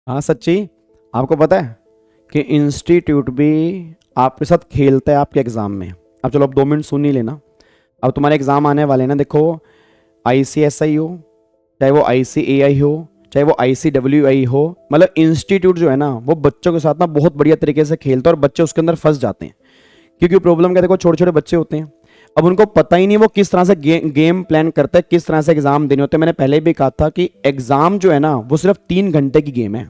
हाँ सच्ची, आपको पता है कि इंस्टीट्यूट भी आपके साथ खेलता है आपके एग्ज़ाम में। अब चलो, अब 2 मिनट सुन ही लेना। अब तुम्हारे एग्ज़ाम आने वाले हैं ना, देखो। ICSI हो, चाहे वो ICAI हो, चाहे वो ICWI हो, मतलब इंस्टीट्यूट जो है ना वो बच्चों के साथ ना बहुत बढ़िया तरीके से खेलता है और बच्चे उसके अंदर फंस जाते हैं। क्योंकि प्रॉब्लम क्या, देखो छोटे छोटे बच्चे होते हैं। अब उनको पता ही नहीं वो किस तरह से गेम प्लान करता है, किस तरह से एग्जाम देने होते हैं। मैंने पहले भी कहा था कि एग्जाम जो है ना वो सिर्फ 3 घंटे की गेम है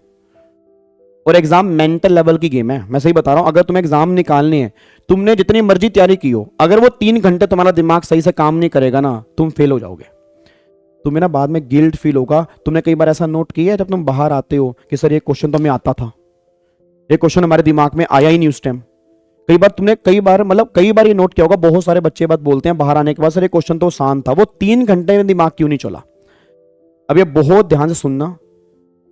और एग्जाम मेंटल लेवल की गेम है। मैं सही बता रहा हूं, अगर तुम्हें एग्जाम निकालने हैं, तुमने जितनी मर्जी तैयारी की हो, अगर वो 3 घंटे तुम्हारा दिमाग सही से काम नहीं करेगा ना, तुम फेल हो जाओगे। तुम्हें ना बाद में गिल्ट फील होगा। तुमने कई बार ऐसा नोट किया है जब तुम बाहर आते हो कि सर ये क्वेश्चन तो हमें आता था, ये क्वेश्चन हमारे दिमाग में आया ही नहीं उस टाइम। कई बार मतलब कई बार ये नोट किया होगा, बहुत सारे बच्चे बात बोलते हैं बाहर आने के बाद, सर ये क्वेश्चन तो आसान था, वो 3 घंटे में दिमाग क्यों नहीं चला। अब ये बहुत ध्यान से सुनना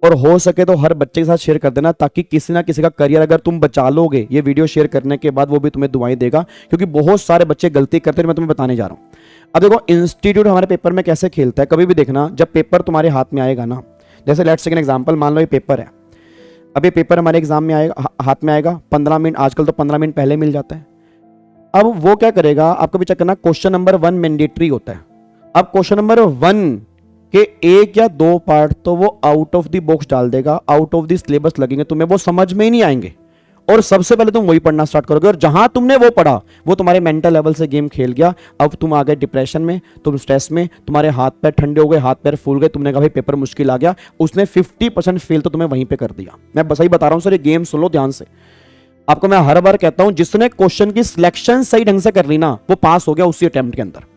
और हो सके तो हर बच्चे के साथ शेयर कर देना, ताकि किसी ना किसी का करियर अगर तुम बचा लोगे, ये वीडियो शेयर करने के बाद वो भी तुम्हें दुआएं देगा। क्योंकि बहुत सारे बच्चे गलती करते हैं, मैं तुम्हें बताने जा रहा हूं। अब देखो इंस्टीट्यूट हमारे पेपर में कैसे खेलता है, कभी भी देखना जब पेपर तुम्हारे हाथ में आएगा ना, जैसे लेट्स टेक एन एग्जांपल, मान लो ये पेपर है। अब ये पेपर हमारे एग्जाम में आएगा, हाथ में आएगा 15 मिनट, आजकल तो 15 मिनट पहले मिल जाता है। अब वो क्या करेगा, आपको भी चेक करना, क्वेश्चन नंबर 1 मैंडेटरी होता है। अब क्वेश्चन नंबर 1 के 1 या 2 पार्ट तो वो आउट ऑफ द बॉक्स डाल देगा, आउट ऑफ द सिलेबस लगेंगे, तुम्हें वो समझ में ही नहीं आएंगे। और सबसे पहले तुम वही पढ़ना स्टार्ट करोगे, और जहां तुमने वो पढ़ा वो तुम्हारे मेंटल लेवल से गेम खेल गया। अब तुम आ गए डिप्रेशन में, तुम स्ट्रेस में, तुम्हारे हाथ पैर ठंडे हो गए, हाथ पैर फूल गए, तुमने कहा भाई पेपर मुश्किल आ गया। उसने 50% फेल तो तुम्हें वहीं पे कर दिया। मैं बस ही बता रहा हूं सर, ये गेम सुन लो ध्यान से। आपको मैं हर बार कहता हूं, जिसने क्वेश्चन की सिलेक्शन सही ढंग से कर ली ना, वो पास हो गया उसी अटेम्प्ट के अंदर।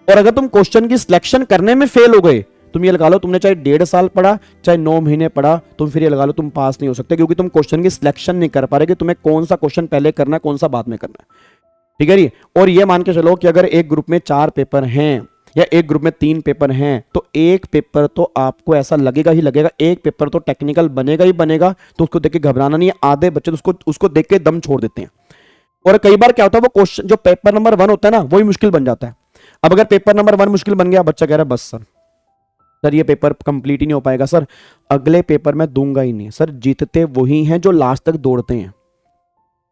और अगर तुम क्वेश्चन की सिलेक्शन करने में फेल हो गए, तुम ये लगा लो तुमने चाहे 1.5 साल पढ़ा, चाहे 9 महीने पढ़ा, तुम फिर ये लगा लो तुम पास नहीं हो सकते, क्योंकि तुम क्वेश्चन की सिलेक्शन नहीं कर पा रहे कि तुम्हें कौन सा क्वेश्चन पहले करना है, कौन सा बाद में करना है। ठीक है जी। और ये मान के चलो कि अगर एक ग्रुप में 4 पेपर हैं या एक ग्रुप में 3 पेपर हैं, तो एक पेपर तो आपको ऐसा लगेगा ही लगेगा, एक पेपर तो टेक्निकल बनेगा ही बनेगा। तो उसको देख के घबराना नहीं है। आधे बच्चे तो उसको देख के दम छोड़ देते हैं। और कई बार क्या होता है, वो क्वेश्चन जो पेपर नंबर 1 होता है ना, वही मुश्किल बन जाता है। अब अगर पेपर नंबर 1 मुश्किल बन गया, बच्चा कह रहा है बस सर ये पेपर कंप्लीट ही नहीं हो पाएगा, सर अगले पेपर में दूंगा ही नहीं। सर जीतते वही हैं जो लास्ट तक दौड़ते हैं,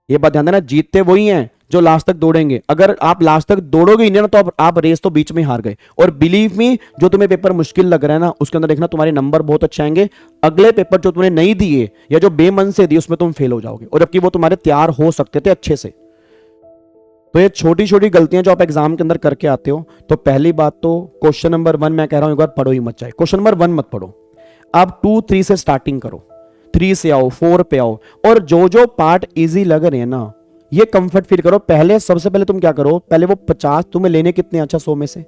ये बात ध्यान देना, जीतते वही हैं जो लास्ट तक दौड़ेंगे। अगर आप लास्ट तक दौड़ोगे ही नहीं ना, तो आप रेस तो बीच में हार गए। और बिलीव मी, जो तुम्हें पेपर मुश्किल लग रहा है ना, उसके अंदर देखना तुम्हारे नंबर बहुत अच्छे आएंगे। अगले पेपर जो तुमने नहीं दिए या जो बेमन से दिए, उसमें तुम फेल हो जाओगे, और जबकि वो तुम्हारे तैयार हो सकते थे अच्छे से। तो ये छोटी छोटी गलतियां जो आप एग्जाम के अंदर करके आते हो, तो पहली बात तो क्वेश्चन नंबर 1 मैं कह रहा हूं एक बार पढ़ो ही मत जाए। क्वेश्चन नंबर 1 मत पढ़ो, आप 2-3 से स्टार्टिंग करो, 3 से आओ, 4 पे आओ। और जो जो पार्ट इजी लग रहे हैं ना, ये कंफर्ट फील करो। पहले सबसे पहले तुम क्या करो, पहले वो 50 तुम्हें लेने कितने, अच्छा 100 में से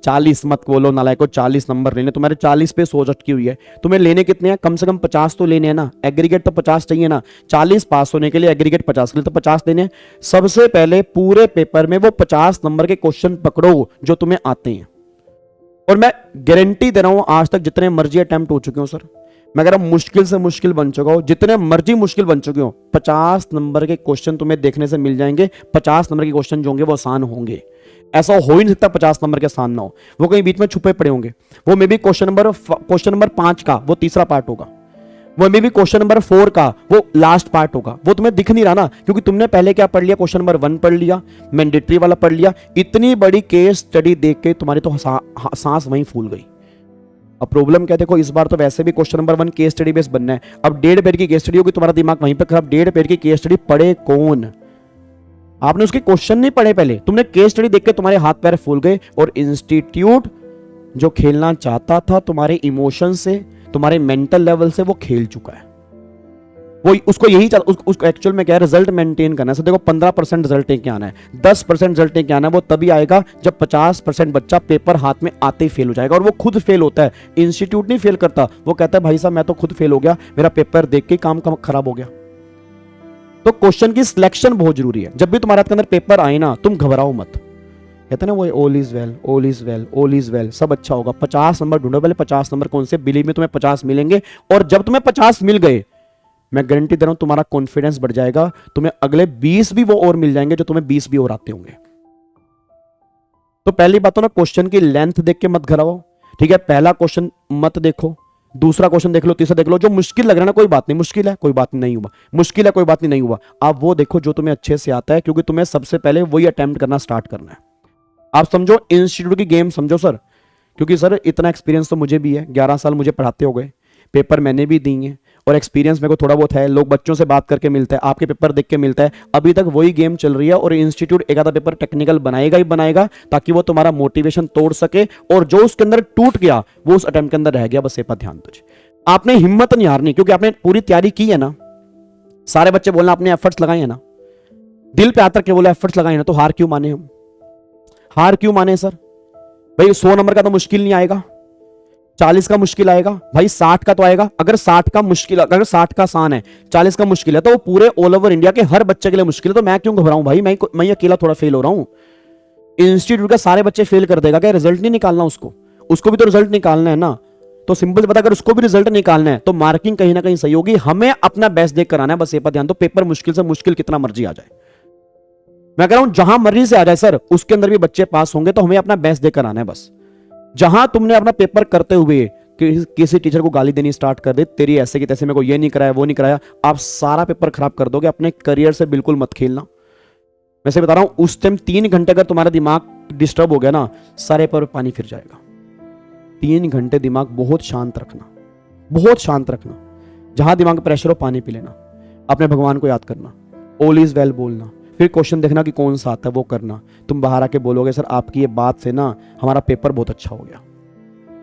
40 मत बोलो नालायको, 40 नंबर लेने, तुम्हारे 40 पे सोच अटकी हुई है। तुम्हें लेने कितने हैं, कम से कम 50 तो लेने हैं ना, एग्रीगेट तो 50 चाहिए ना। 40 पास होने के लिए, एग्रीगेट 50 के लिए तो 50 लेने हैं। सबसे पहले पूरे पेपर में वो 50 नंबर के क्वेश्चन पकड़ो जो तुम्हें आते हैं। और मैं गारंटी दे रहा हूं, आज तक जितने मर्जी अटेम्प्ट हो चुके हो सर, मैं कह रहा हूं मुश्किल से मुश्किल बन चुका हो, जितने मर्जी मुश्किल बन चुके हो, 50 नंबर के क्वेश्चन तुम्हें देखने से मिल जाएंगे। 50 नंबर के क्वेश्चन जो होंगे वो आसान होंगे। ऐसा हो ही नहीं सकता 50 नंबर के आसान ना हो, वो कहीं बीच में छुपे पड़े होंगे। वो मे बी क्वेश्चन नंबर 5 का वो तीसरा पार्ट होगा, वो मे बी क्वेश्चन नंबर 4 का वो लास्ट पार्ट होगा, वो तुम्हें दिख नहीं रहा ना, क्योंकि तुमने पहले क्या पढ़ लिया, क्वेश्चन नंबर 1 पढ़ लिया, मैंडेटरी वाला पढ़ लिया। इतनी बड़ी केस स्टडी देख के तुम्हारी तो सांस वहीं फूल गई। अब प्रॉब्लम क्या, देखो इस बार तो वैसे भी question number 1 case study base बनना है। अब 1.5 पेज की केस स्टडी होगी, तुम्हारा दिमाग वहीं पर खराब। 1.5 पेज की केस स्टडी पढ़े कौन, आपने उसके क्वेश्चन नहीं पढ़े, पहले तुमने केस स्टडी देख के तुम्हारे हाथ पैर फूल गए। और इंस्टीट्यूट जो खेलना चाहता था तुम्हारे इमोशन से, तुम्हारे मेंटल लेवल से, वो खेल चुका है। वो उसको यही उसको एक्चुअल में क्या है, रिजल्ट मेंटेन करना है। देखो 15% रिजल्ट लेके आना है, 10% रिजल्ट लेके आना है। वो तभी आएगा जब 50% बच्चा पेपर हाथ में आते ही फेल हो जाएगा। और वो खुद फेल होता है, इंस्टीट्यूट नहीं फेल करता। वो कहता है भाई साहब मैं तो खुद फेल हो गया, मेरा पेपर देख के काम खराब हो गया। तो क्वेश्चन की सिलेक्शन बहुत जरूरी है। जब भी तुम्हारे हाथ के अंदर पेपर आए ना, तुम घबराओ मत। कहते हैं ना वो all is well, all is well, all is well, सब अच्छा होगा। 50 नंबर ढूंढो, पहले 50 नंबर कौन से, बिलीव में तुम्हें 50 मिलेंगे। और जब तुम्हें 50 मिल गए, मैं गारंटी दे रहा हूं तुम्हारा कॉन्फिडेंस बढ़ जाएगा। तुम्हें अगले 20 भी वो और मिल जाएंगे जो तुम्हें 20 भी और आते होंगे। तो पहली बात तो ना, क्वेश्चन की लेंथ देख के मत घबराओ। ठीक है, पहला क्वेश्चन मत देखो, दूसरा क्वेश्चन देख लो, तीसरा देख लो, जो मुश्किल लग रहा है ना, कोई बात नहीं, मुश्किल है कोई बात नहीं हुआ, मुश्किल है कोई बात नहीं हुआ, आप वो देखो जो तुम्हें अच्छे से आता है, क्योंकि तुम्हें सबसे पहले वही अटेम्प्ट करना स्टार्ट करना है। आप समझो इंस्टीट्यूट की गेम समझो सर, क्योंकि सर इतना एक्सपीरियंस तो मुझे भी है, 11 साल मुझे पढ़ाते हो गए, पेपर मैंने भी दिए हैं, और एक्सपीरियंस मेरे को थोड़ा बहुत है, लोग बच्चों से बात करके मिलता है, आपके पेपर देख के मिलता है, अभी तक वही गेम चल रही है। और इंस्टीट्यूट एक आधा पेपर टेक्निकल बनाएगा ही बनाएगा, ताकि वो तुम्हारा मोटिवेशन तोड़ सके, और जो उसके अंदर टूट गया वो उस अटेम्प्ट के अंदर रह गया, बस ये पर ध्यान दो। आपने हिम्मत नहीं हारनी, क्योंकि आपने पूरी तैयारी की है ना। सारे बच्चे बोलना आपने एफर्ट्स लगाए हैं ना, दिल पे आकर के बोला एफर्ट्स लगाए ना, तो हार क्यों माने हम, हार क्यों माने सर? भाई 100 नंबर का तो मुश्किल नहीं आएगा, 40 का मुश्किल आएगा भाई, 60 का तो आएगा। अगर 60 का मुश्किल, अगर 60 का आसान है, 40 का मुश्किल है, तो वो पूरे ऑल ओवर इंडिया के हर बच्चे के लिए मुश्किल है। तो मैं क्यों घबराऊं भाई, मैं अकेला थोड़ा फेल हो रहा हूं, इंस्टीट्यूट का सारे बच्चे फेल कर देगा क्या? रिजल्ट नहीं निकालना उसको भी तो रिजल्ट निकालना है ना। तो सिंपल बता, अगर उसको भी रिजल्ट निकालना है तो मार्किंग कहीं ना कहीं सही होगी, हमें अपना बेस्ट देख कर आना है, बस ये पर ध्यान दो। पेपर मुश्किल से मुश्किल कितना मर्जी आ जाए, मैं कह रहा हूं जहां मर्जी से आ जाए सर, उसके अंदर भी बच्चे पास होंगे, तो हमें अपना बेस्ट देकर आना है बस। जहां तुमने अपना पेपर करते हुए किसी टीचर को गाली देनी स्टार्ट कर दे, तेरी ऐसे की तैसे, मेरे को ये नहीं कराया वो नहीं कराया, आप सारा पेपर खराब कर दोगे। अपने करियर से बिल्कुल मत खेलना, वैसे बता रहा हूं। उस टाइम 3 घंटे अगर तुम्हारा दिमाग डिस्टर्ब हो गया ना, सारे पर पानी फिर जाएगा। 3 घंटे दिमाग बहुत शांत रखना, बहुत शांत रखना। जहां दिमाग प्रेशर हो पानी पी लेना, अपने भगवान को याद करना, ऑल इज वेल बोलना, फिर क्वेश्चन देखना कि कौन सा आता है वो करना। तुम बाहर आके बोलोगे सर आपकी ये बात से ना हमारा पेपर बहुत अच्छा हो गया,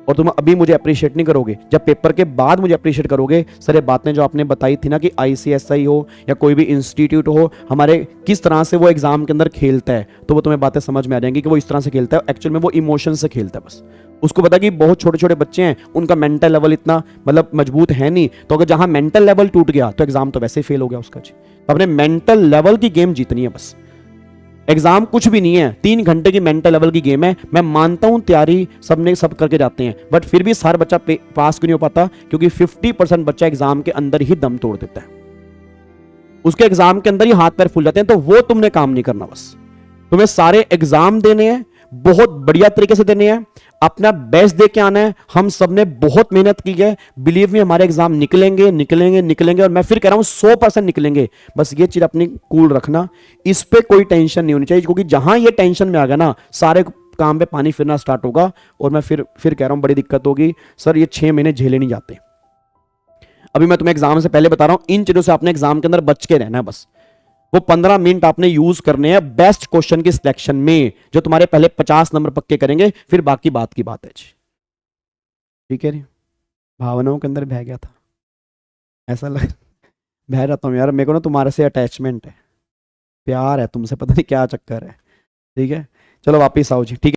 और तुम अभी मुझे अप्रिशिएट नहीं करोगे, जब पेपर के बाद मुझे अप्रिशिएट करोगे, सर ये बातें जो आपने बताई थी ना कि ICSI हो या कोई भी इंस्टीट्यूट हो, हमारे किस तरह से वो एग्जाम के अंदर खेलता है, तो वो तुम्हें बातें समझ में आ जाएंगी कि वो इस तरह से खेलता है, एक्चुअल में वो इमोशन से खेलता है। बस उसको पता कि बहुत छोटे छोटे बच्चे हैं, उनका मेंटल लेवल इतना मतलब मजबूत है नहीं, तो अगर जहां मेंटल लेवल टूट गया तो एग्जाम तो वैसे ही फेल हो गया उसका जी। तो अपने मेंटल लेवल की गेम जीतनी है बस, एग्जाम कुछ भी नहीं है, 3 घंटे की मेंटल लेवल की गेम है। मैं मानता हूं तैयारी सबने सब करके जाते हैं, बट फिर भी सारा बच्चा पास क्यों नहीं हो पाता? क्योंकि 50% बच्चा एग्जाम के अंदर ही दम तोड़ देता है, उसके एग्जाम के अंदर ही हाथ पैर फूल जाते हैं। तो वो तुमने काम नहीं करना, बस तुम्हें सारे एग्जाम देने हैं, बहुत बढ़िया तरीके से देने हैं, अपना बेस्ट दे के आना है। हम सब ने बहुत मेहनत की है, बिलीव मी हमारे एग्जाम निकलेंगे निकलेंगे निकलेंगे, और मैं फिर कह रहा हूं 100% निकलेंगे। बस ये चीज अपनी कूल रखना, इस पे कोई टेंशन नहीं होनी चाहिए, क्योंकि जहां ये टेंशन में आ गया ना, सारे काम पे पानी फिरना स्टार्ट होगा, और मैं फिर कह रहा हूं बड़ी दिक्कत होगी सर। ये 6 महीने झेले नहीं जाते। अभी मैं तुम्हें एग्जाम से पहले बता रहा हूं, इन चीजों से आपने एग्जाम के अंदर बच के रहना है बस। वो 15 मिनट आपने यूज करने हैं बेस्ट क्वेश्चन की सिलेक्शन में, जो तुम्हारे पहले 50 नंबर पक्के करेंगे, फिर बाकी बात की बात है जी। ठीक है, भावनाओं के अंदर बह गया था, ऐसा लग बह जाता हूँ यार, मेरे को ना तुम्हारे से अटैचमेंट है, प्यार है तुमसे, पता नहीं क्या चक्कर है। ठीक है, चलो वापिस आओ जी। ठीक है।